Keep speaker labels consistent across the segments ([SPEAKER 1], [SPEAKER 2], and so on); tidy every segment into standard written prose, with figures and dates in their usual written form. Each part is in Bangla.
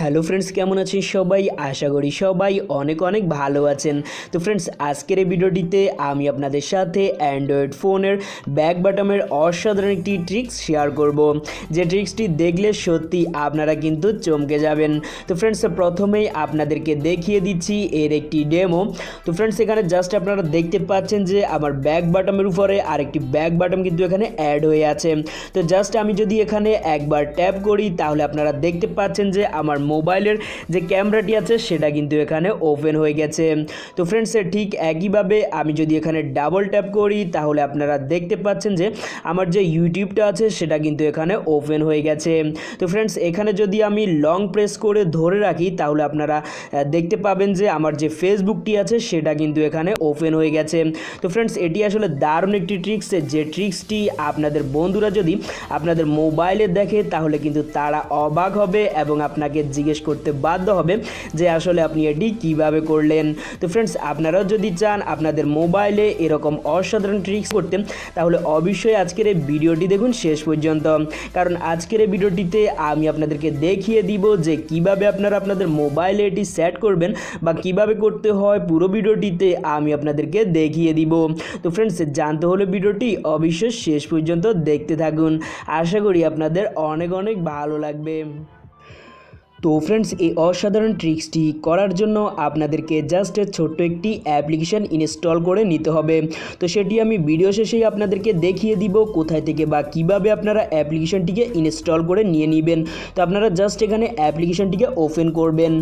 [SPEAKER 1] হ্যালো ফ্রেন্ডস, কেমন আছেন সবাই? আশা করি সবাই অনেক অনেক ভালো আছেন। তো ফ্রেন্ডস, আজকের এই ভিডিওটিতে আমি আপনাদের সাথে অ্যান্ড্রয়েড ফোনের ব্যাক বাটনের অসাধারণ একটি ট্রিক্স শেয়ার করব, যে ট্রিক্সটি দেখলে সত্যি আপনারা কিন্তু চমকে যাবেন। তো ফ্রেন্ডস, প্রথমেই আপনাদেরকে দেখিয়ে দিচ্ছি এর একটি ডেমো। তো ফ্রেন্ডস, এখানে জাস্ট আপনারা দেখতে পাচ্ছেন যে আমার ব্যাক বাটনের উপরে আরেকটি ব্যাক বাটন কিন্তু এখানে অ্যাড হয়ে আছে। তো জাস্ট আমি যদি এখানে একবার ট্যাপ করি তাহলে আপনারা দেখতে পাচ্ছেন যে আমার মোবাইলের যে ক্যামেরাটি আছে সেটা কিন্তু এখানে ওপেন হয়ে গেছে। তো ফ্রেন্ডস, ঠিক একইভাবে আমি যদি এখানে ডাবল ট্যাপ করি তাহলে আপনারা দেখতে পাচ্ছেন যে আমার যে ইউটিউবটা আছে সেটা কিন্তু এখানে ওপেন হয়ে গেছে। তো ফ্রেন্ডস, এখানে যদি আমি লং প্রেস করে ধরে রাখি তাহলে আপনারা দেখতে পাবেন যে আমার যে ফেসবুকটি আছে সেটা কিন্তু এখানে ওপেন হয়ে গেছে। তো ফ্রেন্ডস, এটি আসলে দারুণ একটি ট্রিক্স, যে ট্রিক্সটি আপনাদের বন্ধুরা যদি আপনাদের মোবাইলে দেখে তাহলে কিন্তু তারা অবাক হবে এবং আপনাকে জিজ্ঞেস করতে বাধ্য হবে যে আসলে আপনি এটি কিভাবে করলেন। তো ফ্রেন্ডস, আপনারাও যদি চান আপনাদের মোবাইলে এরকম অসাধারণ ট্রিক্স করতে তাহলে অবশ্যই আজকের এই ভিডিওটি দেখুন শেষ পর্যন্ত, কারণ আজকের এই ভিডিওটিতে আমি আপনাদেরকে দেখিয়ে দিব যে কিভাবে আপনারা আপনাদের মোবাইলে এটি সেট করবেন বা কিভাবে করতে হয়। পুরো ভিডিওটিতে আমি আপনাদেরকে দেখিয়ে দিব। তো ফ্রেন্ডস, জানতে হলে ভিডিওটি অবশ্যই শেষ পর্যন্ত দেখতে থাকুন। আশা করি আপনাদের অনেক অনেক ভালো লাগবে। তো ফ্রেন্ডস, এই অসাধারণ ট্রিক্সটি করার জন্য আপনাদেরকে জাস্ট ছোট্ট একটি অ্যাপ্লিকেশান ইনস্টল করে নিতে হবে। তো সেটি আমি ভিডিও শেষেই আপনাদেরকে দেখিয়ে দিব কোথায় থেকে বা কিভাবে আপনারা অ্যাপ্লিকেশানটিকে ইনস্টল করে নিয়ে নেবেন। তো আপনারা জাস্ট এখানে অ্যাপ্লিকেশানটিকে ওপেন করবেন।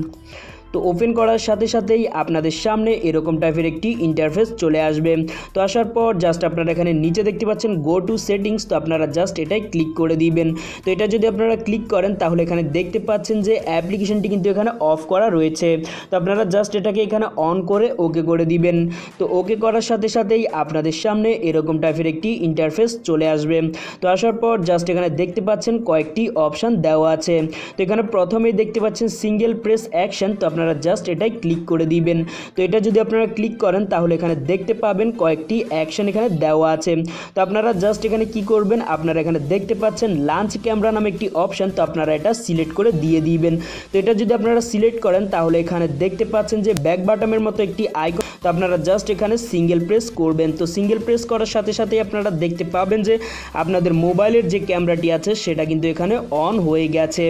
[SPEAKER 1] তো ওপেন করার সাথে সাথেই আপনাদের সামনে এরকম টাইপের একটি ইন্টারফেস চলে আসবে। তো আসার পর জাস্ট আপনারা এখানে নিচে দেখতে পাচ্ছেন গো টু সেটিংস, তো আপনারা জাস্ট এটাই ক্লিক করে দিবেন। তো এটা যদি আপনারা ক্লিক করেন তাহলে এখানে দেখতে পাচ্ছেন যে অ্যাপ্লিকেশনটি কিন্তু এখানে অফ করা রয়েছে। তো আপনারা জাস্ট এটাকে এখানে অন করে ওকে করে দিবেন। তো ওকে করার সাথে সাথেই আপনাদের সামনে এরকম টাইপের একটি ইন্টারফেস চলে আসবে। তো আসার পর জাস্ট এখানে দেখতে পাচ্ছেন কয়েকটি অপশান দেওয়া আছে। তো এখানে প্রথমেই দেখতে পাচ্ছেন সিঙ্গেল প্রেস অ্যাকশন, তো আপনারা জাস্ট এটাই ক্লিক করে দিবেন। তো এটা যদি আপনারা ক্লিক করেন তাহলে এখানে দেখতে পাবেন কয়েকটি অ্যাকশন এখানে দেওয়া আছে। তো আপনারা জাস্ট এখানে কি করবেন, আপনারা এখানে দেখতে পাচ্ছেন লাঞ্চ ক্যামেরা নামে একটি অপশান, তো আপনারা এটা সিলেক্ট করে দিয়ে দিবেন। তো এটা যদি আপনারা সিলেক্ট করেন তাহলে এখানে দেখতে পাচ্ছেন যে ব্যাক বাটনের মতো একটি আইকন, তো আপনারা জাস্ট এখানে সিঙ্গেল প্রেস করবেন। তো সিঙ্গেল প্রেস করার সাথে সাথে আপনারা দেখতে পাবেন যে আপনাদের মোবাইলের যে ক্যামেরাটি আছে সেটা কিন্তু এখানে অন হয়ে গেছে।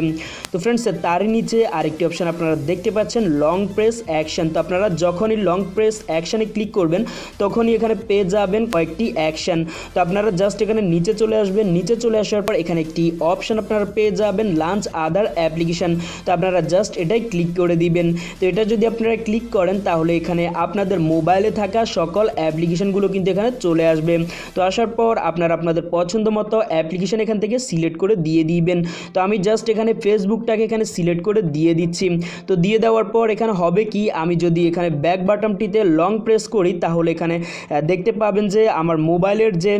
[SPEAKER 1] তো ফ্রেন্ডস, তার নিচে আরেকটি অপশান আপনারা দেখতে পাচ্ছেন লং প্রেস অ্যাকশন। তো আপনারা যখনই লং প্রেস অ্যাকশানে ক্লিক করবেন তখনই এখানে পেয়ে যাবেন কয়েকটি অ্যাকশান। তো আপনারা জাস্ট এখানে নিচে চলে আসবেন। নিচে চলে আসার পর এখানে একটি অপশান আপনারা পেয়ে যাবেন লাঞ্চ আদার অ্যাপ্লিকেশান, তো আপনারা জাস্ট এটাই ক্লিক করে দিবেন। তো এটা যদি আপনারা ক্লিক করেন তাহলে এখানে আপনাদের মোবাইলে থাকা সকল অ্যাপ্লিকেশানগুলো কিন্তু এখানে চলে আসবে। তো আসার পর আপনারা আপনাদের পছন্দ মতো অ্যাপ্লিকেশান এখান থেকে সিলেক্ট করে দিয়ে দিবেন। তো আমি জাস্ট এখানে ফেসবুকটাকে এখানে সিলেক্ট করে দিয়ে দিচ্ছি। তো দিয়ে দেওয়ার পর এখানে হবে কি, আমি যদি এখানে ব্যাক বাটনটিতে লং প্রেস করি তাহলে এখানে দেখতে পাবেন যে আমার মোবাইলের যে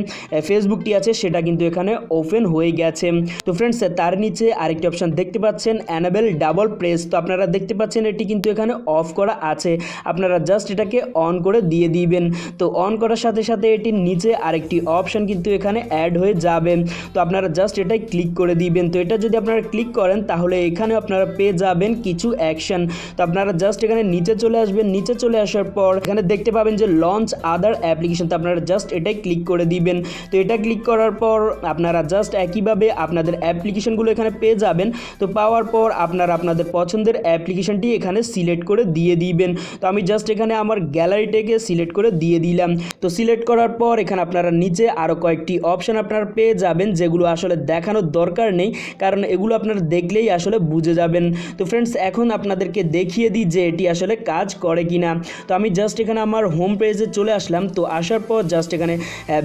[SPEAKER 1] ফেসবুকটি আছে সেটা কিন্তু এখানে ওপেন হয়ে গেছে। তো ফ্রেন্ডস, তার নিচে আরেকটি অপশান দেখতে পাচ্ছেন অ্যানেবল ডাবল প্রেস, তো আপনারা দেখতে পাচ্ছেন এটি কিন্তু এখানে অফ করা আছে। আপনারা জাস্ট এটাকে অন করে দিয়ে দিবেন। তো অন করার সাথে সাথে এটির নিচে আরেকটি অপশান কিন্তু এখানে অ্যাড হয়ে যাবে। তো আপনারা জাস্ট এটাই ক্লিক করে দিবেন। তো এটা যদি আপনারা ক্লিক করেন তাহলে এখানে আপনারা পেয়ে যাবেন কিছু অ্যাকশন। তো আপনারা জাস্ট এখানে নিচে চলে আসবেন। নিচে চলে আসার পর এখানে দেখতে পাবেন যে লঞ্চ আদার অ্যাপ্লিকেশন, তো আপনারা জাস্ট এটাই ক্লিক করে দিবেন। তো এটা ক্লিক করার পর আপনারা জাস্ট একইভাবে আপনাদের অ্যাপ্লিকেশনগুলো এখানে পেয়ে যাবেন। তো পাওয়ার পর আপনারা আপনাদের পছন্দের অ্যাপ্লিকেশনটি এখানে সিলেক্ট করে দিয়ে দিবেন। তো আমি জাস্ট এখানে আমার গ্যালারিটাকে সিলেক্ট করে দিয়ে দিলাম। তো সিলেক্ট করার পর এখানে আপনারা নিচে আরও কয়েকটি অপশান আপনারা পেয়ে যাবেন যেগুলো আসলে দেখানোর দরকার নেই, কারণ এগুলো আপনারা দেখলেই আসলে বুঝে যাবেন। তো ফ্রেন্ডস, এখন আপনাদেরকে দেখিয়ে দিই যে এটি আসলে কাজ করে কিনা। তো আমি জাস্ট এখানে আমার হোম পেজে চলে আসলাম। তো আসার পর জাস্ট এখানে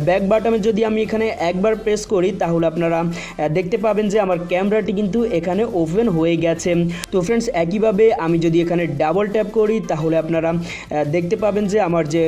[SPEAKER 1] ব্যাক বাটনে যদি আমি এখানে একবার প্রেস করি তাহলে আপনারা দেখতে পাবেন যে আমার ক্যামেরাটি কিন্তু এখানে ওপেন হয়ে গেছে। তো ফ্রেন্ডস, একইভাবে আমি যদি এখানে ডাবল ট্যাপ করি তাহলে আপনারা দেখতে পাবেন যে আমার যে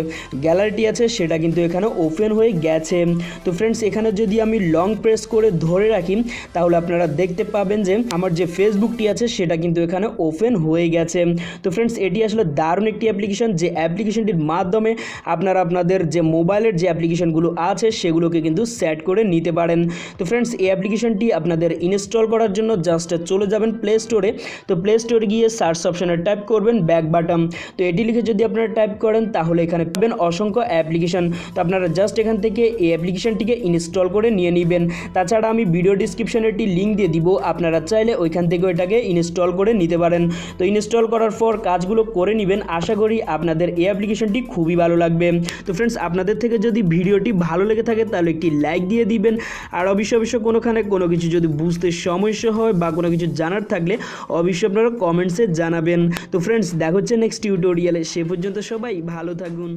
[SPEAKER 1] গ্যালারিটি আছে সেটা কিন্তু এখানে ওপেন হয়ে গেছে। তো ফ্রেন্ডস, এখানে যদি আমি লং প্রেস করে ধরে রাখি তাহলে আপনারা দেখতে পাবেন যে আমার যে ফেসবুকটি আছে সেটা কিন্তু এখানে ওপেন হয়ে গেছে। তো ফ্রেন্ডস এটি আসলে দারুণ একটি অ্যাপ্লিকেশন, যে অ্যাপ্লিকেশনটির মাধ্যমে আপনারা আপনাদের যে মোবাইলের যে অ্যাপ্লিকেশনগুলো আছে সেগুলোকে কিন্তু সেট করে নিতে পারেন। তো ফ্রেন্ডস এই অ্যাপ্লিকেশনটি আপনাদের ইনস্টল করার জন্য জাস্ট চলে যাবেন প্লে স্টোরে। তো প্লে স্টোরে গিয়ে সার্চ অপশানে টাইপ করবেন ব্যাক বাটন। তো এটি লিখে যদি আপনারা টাইপ করেন তাহলে এখানে পাবেন অসংখ্য অ্যাপ্লিকেশন। তো আপনারা জাস্ট এখান থেকে এই অ্যাপ্লিকেশনটিকে ইনস্টল করে নিয়ে নেবেন। তাছাড়া আমি ভিডিও ডিসক্রিপশনে একটি লিঙ্ক দিয়ে দিব, আপনারা চাইলে ওইখান থেকে ওইটাকে ইনস্টল করে নিতে পারেন। তো ইনস্টল করার পর কাজগুলো করে নেবেন, আশা করি আপনাদের এই অ্যাপ্লিকেশনটি খুবই ভালো লাগবে। তো ফ্রেন্ডস আপনাদের থেকে যদি ভিডিওটি ভালো লেগে থাকে তাহলে একটি লাইক দিয়ে দিবেন। আর অবশ্যই কোনোখানে কোনো কিছু যদি বুঝতে সমস্যা হয় বা কোনো কিছু জানার থাকলে অবশ্যই আপনারা কমেন্টসে জানাবেন। তো ফ্রেন্ডস দেখা হচ্ছে নেক্সট টিউটোরিয়ালে, সে পর্যন্ত সবাই ভালো থাকুন।